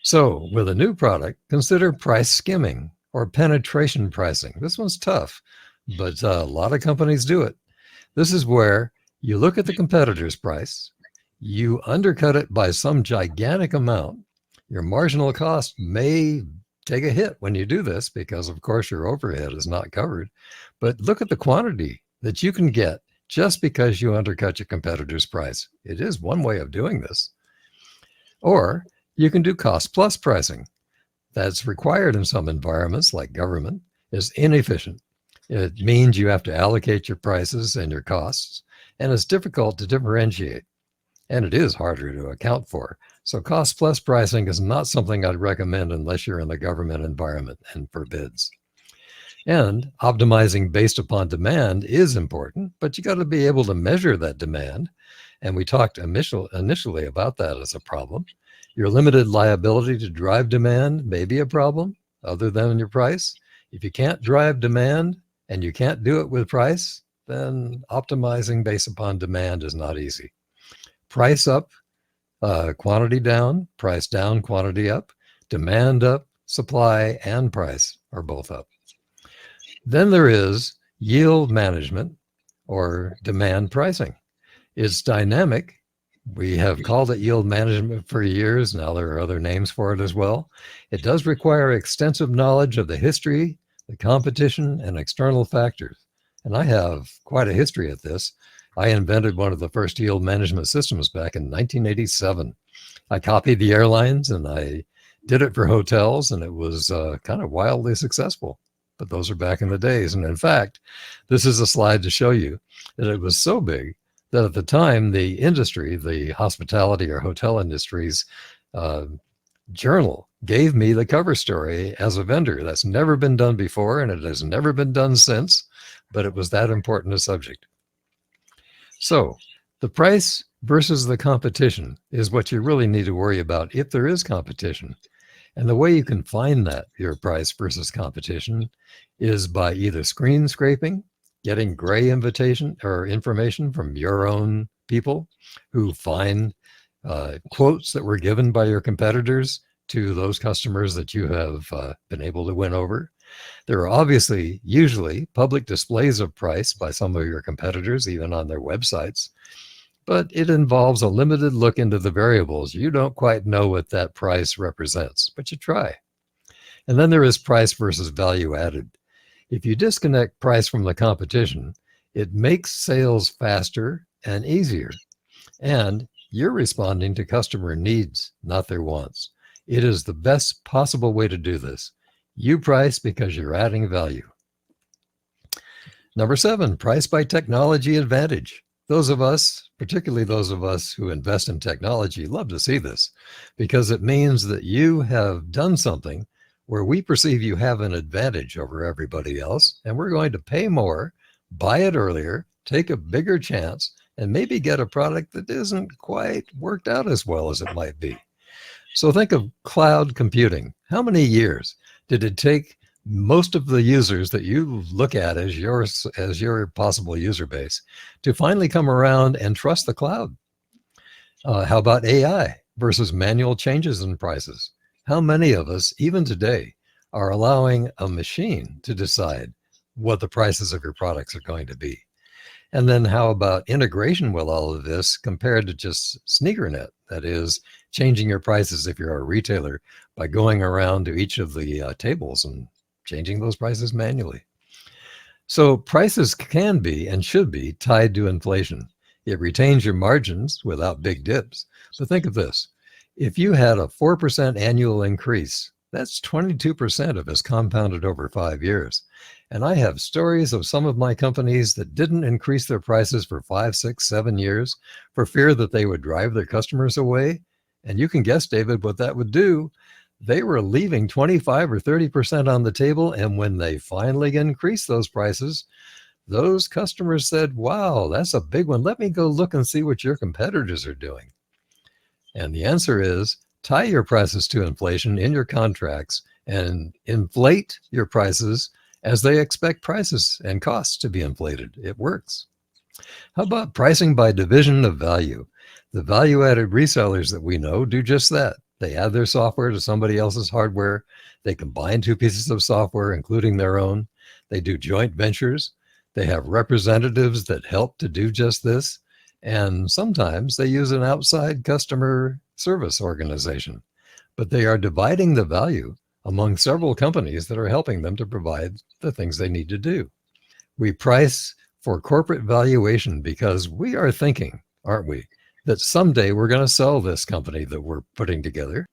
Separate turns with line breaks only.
So with a new product, consider price skimming or penetration pricing. This one's tough, but a lot of companies do it. This is where you look at the competitor's price, you undercut it by some gigantic amount. Your marginal cost may take a hit when you do this because, of course, your overhead is not covered. But look at the quantity that you can get just because you undercut your competitor's price. It is one way of doing this. Or you can do cost plus pricing. That's required in some environments like government, is inefficient. It means you have to allocate your prices and your costs, and it's difficult to differentiate. And it is harder to account for. So cost plus pricing is not something I'd recommend unless you're in the government environment and for bids. And optimizing based upon demand is important, but you got to be able to measure that demand. And we talked initially about that as a problem. Your limited liability to drive demand may be a problem other than your price. If you can't drive demand and you can't do it with price, then optimizing based upon demand is not easy. Price up, quantity down, price down, quantity up, demand up, supply and price are both up. Then there is yield management or demand pricing. It's dynamic. We have called it yield management for years. Now there are other names for it as well. It does require extensive knowledge of the history, the competition, and external factors. And I have quite a history at this. I invented one of the first yield management systems back in 1987. I copied the airlines and I did it for hotels, and it was kind of wildly successful. But those are back in the days. And in fact, this is a slide to show you that it was so big that at the time, the industry, the hospitality or hotel industry's journal gave me the cover story as a vendor. That's never been done before, and it has never been done since, but it was that important a subject. So the price versus the competition is what you really need to worry about if there is competition. And the way you can find that, your price versus competition, is by either screen scraping, getting gray invitation or information from your own people who find quotes that were given by your competitors to those customers that you have been able to win over. There are obviously usually public displays of price by some of your competitors, even on their websites, but it involves a limited look into the variables. You don't quite know what that price represents, but you try. And then there is price versus value added. If you disconnect price from the competition, it makes sales faster and easier. And you're responding to customer needs, not their wants. It is the best possible way to do this. You price because you're adding value. Number 7, price by technology advantage. Those of us, particularly those of us who invest in technology, love to see this because it means that you have done something where we perceive you have an advantage over everybody else, and we're going to pay more, buy it earlier, take a bigger chance, and maybe get a product that isn't quite worked out as well as it might be. So think of cloud computing. How many years did it take most of the users that you look at as your possible user base to finally come around and trust the cloud? How about AI versus manual changes in prices? How many of us, even today, are allowing a machine to decide what the prices of your products are going to be? And then how about integration with all of this compared to just SneakerNet? That is, changing your prices if you're a retailer by going around to each of the tables and changing those prices manually. So prices can be and should be tied to inflation. It retains your margins without big dips. But think of this. If you had a 4% annual increase, that's 22% if it's compounded over 5 years. And I have stories of some of my companies that didn't increase their prices for 5, 6, 7 years for fear that they would drive their customers away. And you can guess, David, what that would do. They were leaving 25 or 30% on the table. And when they finally increased those prices, those customers said, wow, that's a big one. Let me go look and see what your competitors are doing. And the answer is tie your prices to inflation in your contracts and inflate your prices as they expect prices and costs to be inflated. It works. How about pricing by division of value? The value-added resellers that we know do just that. They add their software to somebody else's hardware. They combine two pieces of software, including their own. They do joint ventures. They have representatives that help to do just this. And sometimes they use an outside customer service organization. But they are dividing the value among several companies that are helping them to provide the things they need to do. We price for corporate valuation because we are thinking, aren't we, that someday we're going to sell this company that we're putting together.